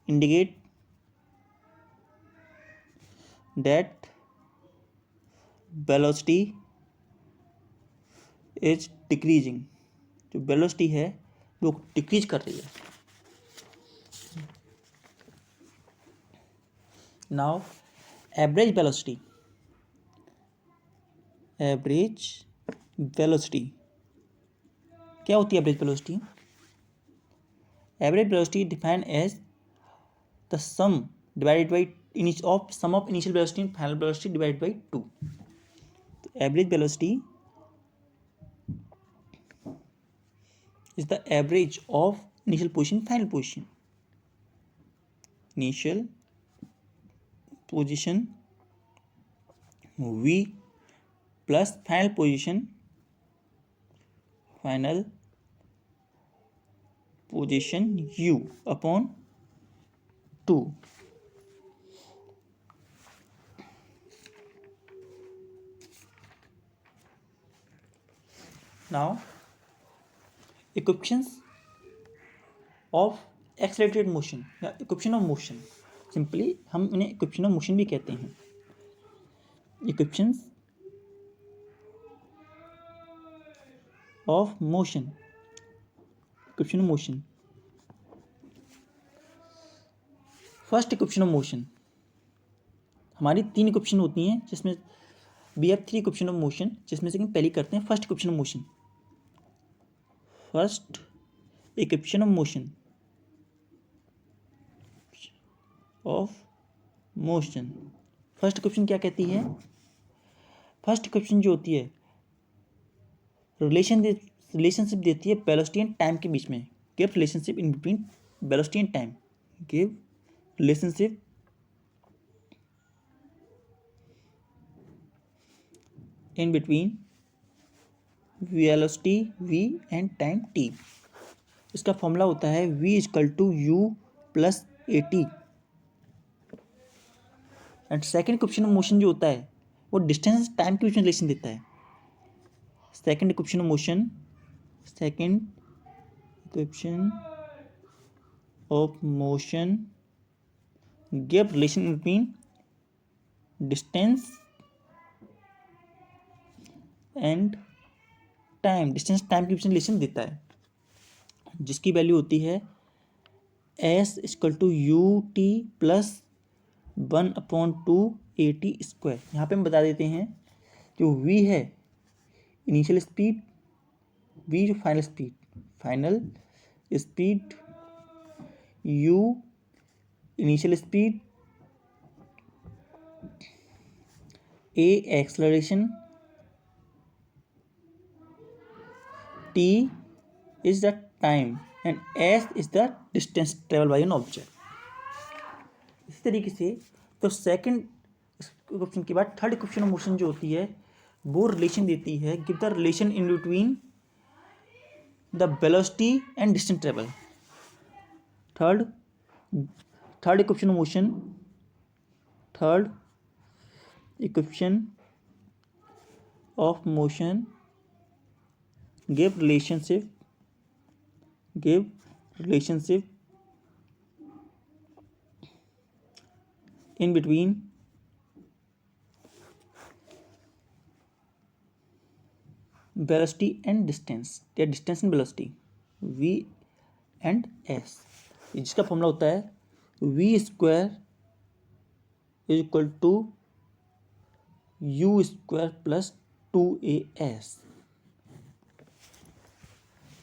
indicate that velocity is decreasing, जो वेलोसिटी है वो डिक्रीज कर रही है। नाउ एवरेज वेलोसिटी, क्या होती है average velocity? Average velocity defined as the sum divided by sum of initial velocity and final velocity divided by 2। Average velocity is the average of initial position final position. Initial position v plus final position u upon 2. Now equations of accelerated motion या equation of motion, simply हम इन्हें equation of motion भी कहते हैं. equations of motion, equation of motion. First equation of motion, हमारी 3 equation होती हैं जिसमें we have 3 equation of motion, जिसमें से पहली करते हैं first equation of motion. First equation of motion first equation क्या कहती है? फर्स्ट इक्वेशन जो होती है रिलेशनशिप देती है वेलोसिटी एंड टाइम के बीच में. Give relationship in between velocity and time. Give relationship in between velocity v and time t. इसका फॉर्मूला होता है v equal to u plus a t. And second equation of motion जो होता है वो डिस्टेंस टाइम के बीच में रिलेशन देता है. Second equation of motion give relation between distance and time. Distance time के बीच में रिलेशन देता है, जिसकी वैल्यू होती है s equal to u t plus 1/2 a t square. यहाँ पे हम बता देते हैं जो v है इनिशियल स्पीड, v जो final speed, u initial speed, a acceleration, t is the time and s is the distance traveled by an object. इसी तरीके से तो सेकंड इक्वेशन के बाद थर्ड इक्वेशन ऑफ मोशन जो होती है वो रिलेशन देती है, give the relation in between the velocity and distance travel. Third equation of motion give relationship in between velocity and distance या distance and velocity v and s. जिसका formula होता है v square is equal to u square plus 2as.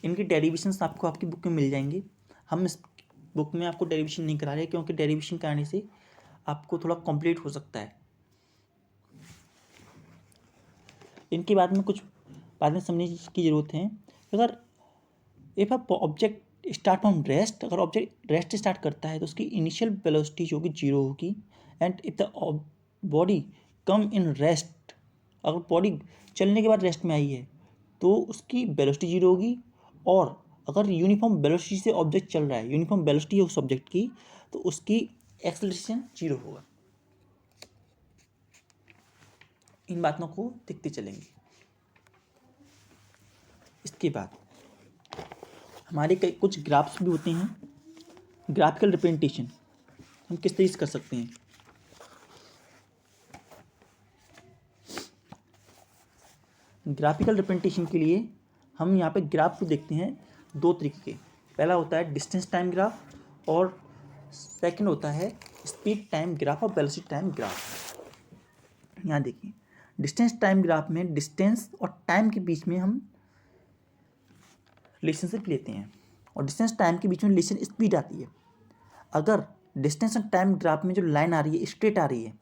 इनके derivations आपको आपकी book में मिल जाएंगे. हम इस बुक में आपको डेरिवेशन नहीं करा रहे क्योंकि डेरिवेशन कराने से आपको थोड़ा कॉम्प्लिकेट हो सकता है. इनके बाद में कुछ बातें समझने की ज़रूरत है. अगर if a object start from rest, अगर ऑब्जेक्ट रेस्ट स्टार्ट करता है तो उसकी इनिशियल वेलोसिटी जो होगी 0 होगी. And if the body come in rest, अगर बॉडी चलने के बाद रेस्ट में आई है तो उसकी वेलोसिटी 0 होगी. और अगर यूनिफॉर्म वेलोसिटी से ऑब्जेक्ट चल रहा है, यूनिफॉर्म वेलोसिटी है उस ऑब्जेक्ट की, तो उसकी एक्सेलरेशन 0 होगा. इन बातों को देखते चलेंगे. इसके बाद हमारे कुछ ग्राफ्स भी होते हैं. ग्राफिकल रिप्रेजेंटेशन हम किस तरीके से कर सकते हैं. ग्राफिकल रिप्रेजेंटेशन के लिए हम यहाँ पे ग्राफ को देखते हैं 2 तरीके के. पहला होता है डिस्टेंस टाइम ग्राफ और सेकंड होता है स्पीड टाइम ग्राफ और वेलोसिटी टाइम ग्राफ. यहाँ देखिए डिस्टेंस टाइम ग्राफ में डिस्टेंस और टाइम के बीच में हम रिलेशनशिप लेते हैं और डिस्टेंस टाइम के बीच में रिलेशन स्पीड आती है. अगर डिस्टेंस और टाइम ग्राफ में जो लाइन आ रही है स्ट्रेट आ रही है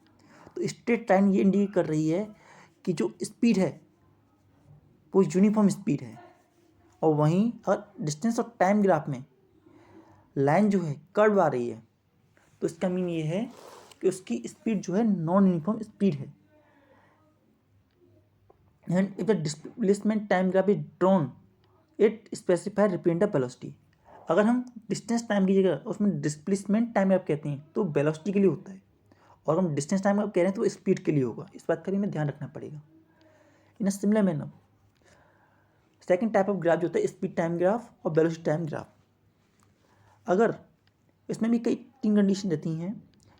तो स्ट्रेट लाइन ये इंडिकेट कर रही है कि जो स्पीड है वो यूनिफॉर्म स्पीड है. और वहीं अगर डिस्टेंस और टाइम ग्राफ में लाइन जो है कर्व आ रही है तो इसका मीन ये है कि उसकी स्पीड जो है नॉन यूनिफॉर्म स्पीड है। And if the displacement time graph is drawn it specify represent velocity. अगर हम डिस्टेंस टाइम की जगह उसमें डिस्प्लेसमेंट टाइम ग्राफ कहते हैं तो वेलोसिटी के लिए होता है, और हम डिस्टेंस टाइम ग्राफ कह रहे हैं तो स्पीड के लिए होगा। इस बात का भी हमें ध्यान रखना पड़ेगा। In a similar manner second type of graph जो होता है स्पीड टाइम ग्राफ और वेलोसिटी टाइम ग्राफ। अगर इसमें भी कई तीन कंडीशन रहती हैं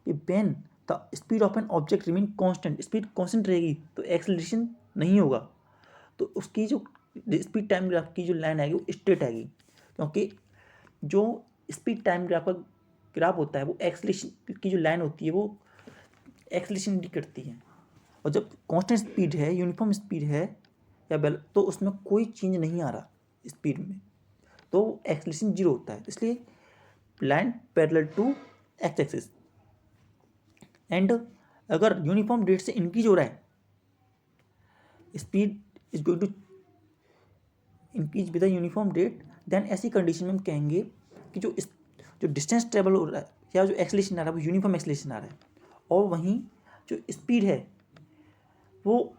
कि when the speed of an object remain constant, speed constant रहेगी तो एक्सेलरेशन नहीं होगा, तो उसकी जो स्पीड टाइम ग्राफ की जो लाइन आएगी वो स्ट्रेट आएगी, क्योंकि जो स्पीड टाइम ग्राफ का ग्राफ होता है वो एक्सेलरेशन की जो लाइन होती है वो एक्सेलरेशन इंडिकेट करती है, और जब कांस्टेंट स्पीड है, यूनिफॉर्म स्पीड है या बेल, तो उसमें कोई चेंज नहीं आ रहा स्पीड में, तो एक्सेलरेशन जीरो होता है। इसलिए line parallel to x axis. And अगर यूनिफॉर्म रेट से इंक्रीज हो रहा है, speed is going to increase with the uniform rate, then ऐसी कंडीशन में हम कहेंगे कि जो डिस्टेंस ट्रेवल हो रहा है या जो एक्सेलरेशन आ रहा है वो यूनिफॉर्म एक्सेलरेशन आ रहा है, और वहीं जो स्पीड है वो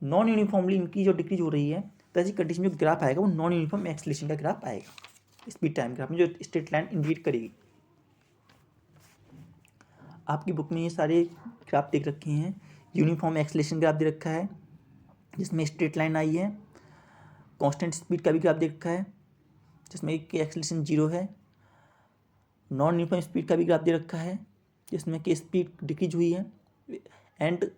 नॉन यूनिफॉर्मली इंक्रीज और डिक्रीज हो रही है, तो ऐसी कंडीशन में जो ग्राफ आएगा वो नॉन यूनिफॉर्म एक्सेलरेशन का ग्राफ आएगा स्पीड टाइम ग्राफ में, जो स्ट्रेट लाइन इंडिकेट करेगी। आपकी बुक में ये सारे ग्राफ देख रखे हैं। यूनिफॉर्म एक्सेलरेशन ग्राफ दे रखा है जिसमें स्ट्रेट लाइन आई है, कांस्टेंट स्पीड का भी ग्राफ दे रखा है जिसमें कि एक्सेलरेशन जीरो है, नॉन यूनिफॉर्म स्पीड का भी ग्राफ दे रखा है जिसमें कि स्पीड डिक्रीज हुई है, एंड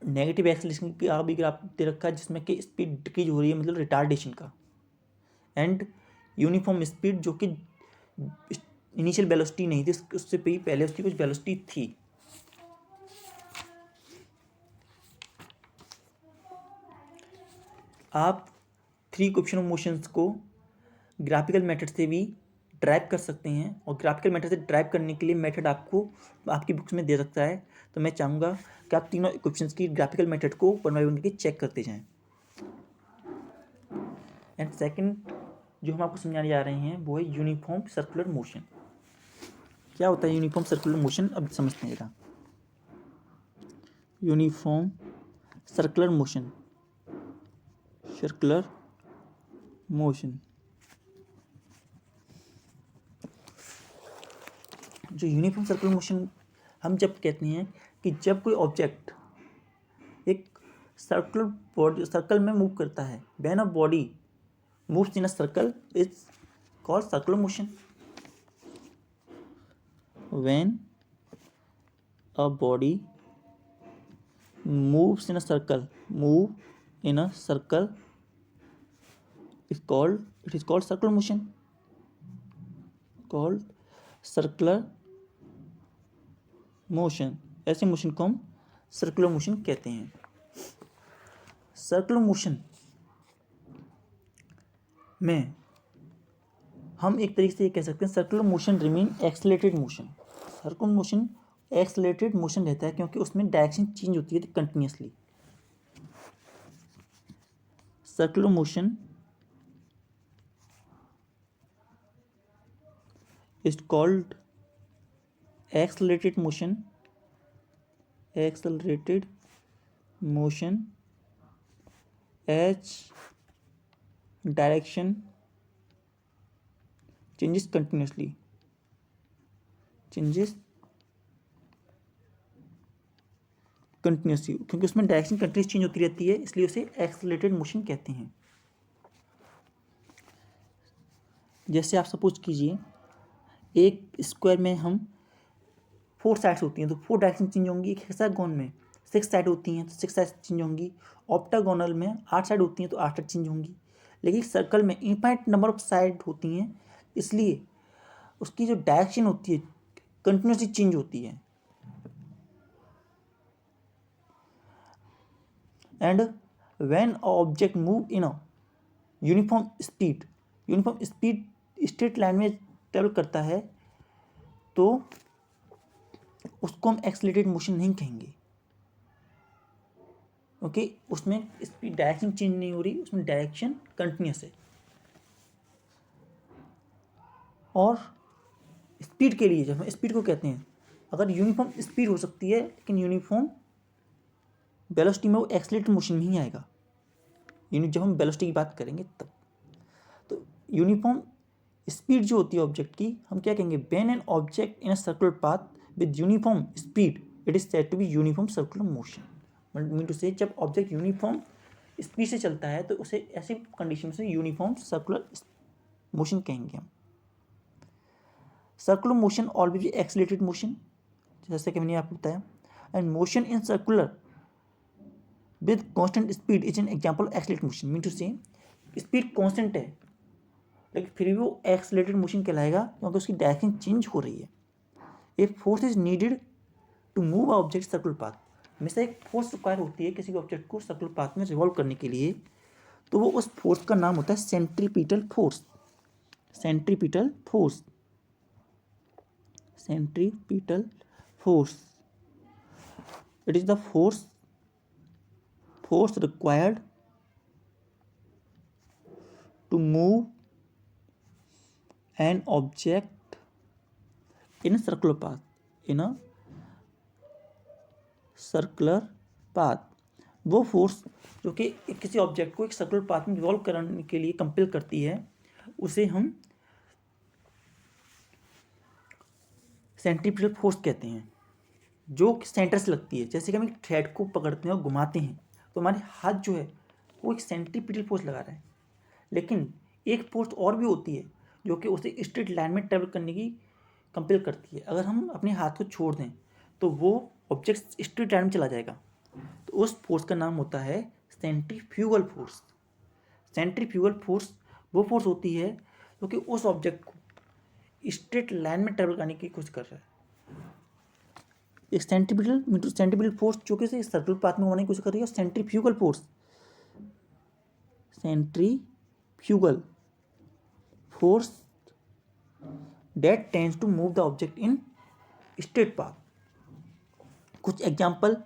नेगेटिव एक्सेलरेशन का भी ग्राफ दे रखा है जिसमें कि स्पीड डिक्रीज हो रही है, मतलब रिटार्डेशन का, एंड यूनिफॉर्म स्पीड जो कि इनिशियल वेलोसिटी नहीं थी, उससे पहले उसकी कुछ वेलोसिटी थी। आप थ्री इक्वेशन ऑफ मोशंस को ग्राफिकल मेथड से भी ड्राइव कर सकते हैं, और ग्राफिकल मेथड से ड्राइव करने के लिए मेथड आपको आपकी बुक्स में दे सकता है। तो मैं चाहूँगा कि आप तीनों इक्वेशंस की ग्राफिकल मेथड को वन बाई वन करके चेक करते जाएं। एंड सेकंड जो हम आपको समझाने जा रहे हैं वो है यूनिफॉर्म सर्कुलर मोशन। क्या होता है यूनिफॉर्म सर्कुलर मोशन, अब समझते हैं जरा। Uniform circular motion, circular motion, जो यूनिफॉर्म सर्कुलर मोशन हम जब कहते हैं कि जब कोई ऑब्जेक्ट एक सर्कुलर बॉडी सर्कल में मूव करता है, when a body moves in a circle is called circular motion. When a body moves in a circle, move in a circle is called, it is called circular motion, called circular motion। ऐसे motion को हम circular motion कहते हैं। Circular motion में हम एक तरीके से ये कह सकते हैं circular motion remain accelerated motion. Circular motion accelerated motion रहता है क्योंकि उसमें डायरेक्शन चेंज होती है continuously. Circular motion is called accelerated motion, accelerated motion as direction changes continuously, changes continuously, क्योंकि उसमें डायरेक्शन कंटिन्यूस चेंज होती रहती है, इसलिए उसे एक्सेलरेटेड मोशन कहते हैं। जैसे आप सपोज कीजिए एक स्क्वायर में हम 4 साइड्स होती हैं तो 4 डायरेक्शन चेंज होंगी। एक हेक्सागोन में 6 साइड होती हैं तो 6 साइड चेंज होंगी। ऑक्टागोनल में 8 साइड होती हैं तो 8 साइड चेंज होंगी। लेकिन सर्कल में इनफाइनाइट नंबर ऑफ साइड होती हैं, इसलिए उसकी जो डायरेक्शन होती है कंटिन्यूसली चेंज होती है। And when object move in a uniform speed, uniform speed straight line में ट्रेवल करता है तो उसको हम एक्सेलरेटेड मोशन नहीं कहेंगे, क्योंकि उसमें स्पीड डायरेक्शन चेंज नहीं हो रही, उसमें डायरेक्शन कंटिन्यूस है। और स्पीड के लिए, जब हम स्पीड को कहते हैं, अगर यूनिफॉर्म स्पीड हो सकती है लेकिन यूनिफॉर्म वेलोसिटी में वो एक्सीलरेटेड मोशन में ही आएगा। जब हम वेलोसिटी की बात करेंगे तब। तो यूनिफॉर्म स्पीड जो होती है ऑब्जेक्ट की, हम क्या कहेंगे, when an object in a circular path with uniform speed it is said to be uniform circular motion. Mean to say, जब ऑब्जेक्ट यूनिफॉर्म स्पीड से चलता है तो उसे ऐसी कंडीशन से यूनिफॉर्म सर्कुलर मोशन कहेंगे हम। Circular motion always accelerated motion, जैसे कि मैंने आपको बताया, and motion in circular with constant speed is an example of accelerated motion. Mean to say speed constant है लेकिन फिर भी वो एक्सीलरेटेड मोशन कहलाएगा क्योंकि उसकी डायरेक्शन चेंज हो रही है। A force is needed to move object circular path, हमेशा एक फोर्स रिक्वायर होती है किसी भी ऑब्जेक्ट को सर्कुलर पाथ में रिवॉल्व करने के लिए, तो वो उस फोर्स का नाम होता है centripetal force. Centripetal force, centripetal force, it is the force required to move an object in a circular path, in a circular path। वो फोर्स जो कि किसी ऑब्जेक्ट को एक सर्कुलर पाथ में रिवॉल्व करने के लिए कंपेल करती है, उसे हम सेंट्रीपिटल फोर्स कहते हैं, जो सेंटर से लगती है। जैसे कि हम एक थ्रेड को पकड़ते हैं और घुमाते हैं तो हमारे हाथ जो है वो एक सेंट्रीपिटल फोर्स लगा रहा है, लेकिन एक फोर्स और भी होती है जो कि उसे स्ट्रेट लाइन में ट्रेवल करने की कंपेल करती है। अगर हम अपने हाथ को छोड़ दें तो वो ऑब्जेक्ट स्ट्रेट लाइन में चला जाएगा, तो उस फोर्स का नाम होता है सेंट्रीफ्यूगल फोर्स। सेंट्रीफ्यूगल फोर्स वो फोर्स होती है जो कि उस ऑब्जेक्ट को स्ट्रेट लाइन में ट्रेवल करने की कोशिश कर रहा है। एक सेंट्रीपिटल फोर्स जो कि सर्कुलर पाथ में होने की कोशिश कर रही है, और centrifugal force, centrifugal force that tends to move the object in straight path. कुछ एग्जांपल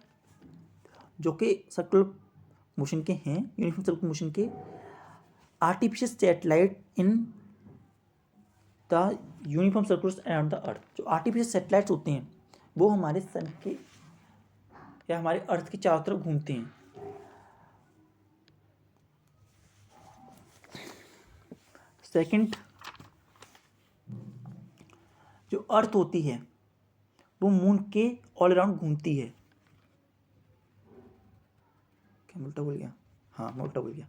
जो कि सर्कुलर मोशन के हैं, यूनिफॉर्म सर्कुलर मोशन के, artificial satellite in the uniform circular around the earth. जो आर्टिफिशियल सैटेलाइट्स होते हैं वो हमारे सन के या हमारे अर्थ के चारों तरफ घूमते हैं। सेकंड, जो अर्थ होती है वो मून के ऑल अराउंड घूमती है। क्या मैं उल्टा बोल गया? हाँ, मैं उल्टा बोल गया।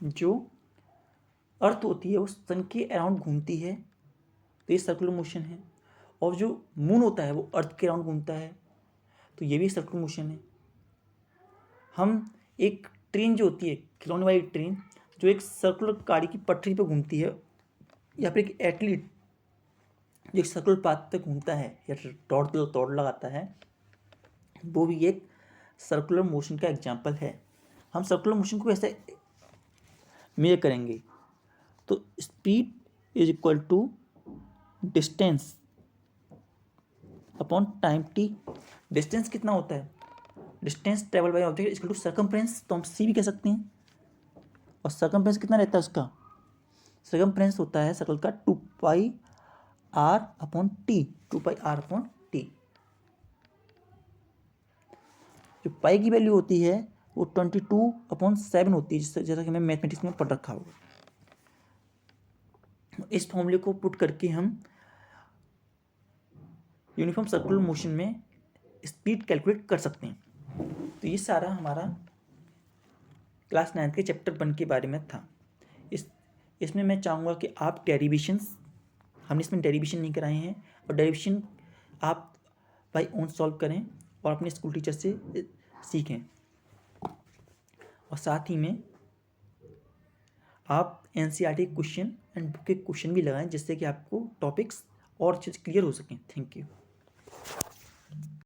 जो अर्थ होती है वो सन के अराउंड घूमती है, तो ये सर्कुलर मोशन है। और जो मून होता है वो अर्थ के अराउंड घूमता है, तो ये भी सर्कुलर मोशन है। हम एक ट्रेन जो होती है, खिलौने वाली ट्रेन जो एक सर्कुलर गाड़ी की पटरी पर घूमती है, या फिर एक एथलीट जो एक सर्कुलर पाथ पे घूमता है या दौड़ लगाता है, वो भी एक सर्कुलर मोशन का एग्जाम्पल है। हम सर्कुलर मोशन को ऐसे मेजर करेंगे तो speed is equal to distance upon time t. Distance कितना होता है? Distance travel by object is equal to circumference, तो हम सी भी कह सकते हैं। और सर्कमफ्रेंस कितना रहता है उसका? सर्कमफ्रेंस होता है सर्कल का 2πr upon T, 2πr upon T. जो पाई की वैल्यू होती है वो 22/7 होती है, जैसा कि मैं मैथमेटिक्स में पढ़ रखा होगा। इस फॉर्मूले को पुट करके हम यूनिफॉर्म सर्कुलर मोशन में स्पीड कैलकुलेट कर सकते हैं। तो ये सारा हमारा क्लास 9 के चैप्टर 1 के बारे में था। इसमें मैं चाहूँगा कि आप डेरिवेशंस, हमने इसमें डेरिवेशन नहीं कराए हैं, और डेरिवेशन आप बाय ओन सॉल्व करें और अपने स्कूल टीचर से सीखें। और साथ ही में आप NCERT क्वेश्चन एंड बुक के क्वेश्चन भी लगाएं, जिससे कि आपको टॉपिक्स और चीज़ क्लियर हो सकें। Thank you.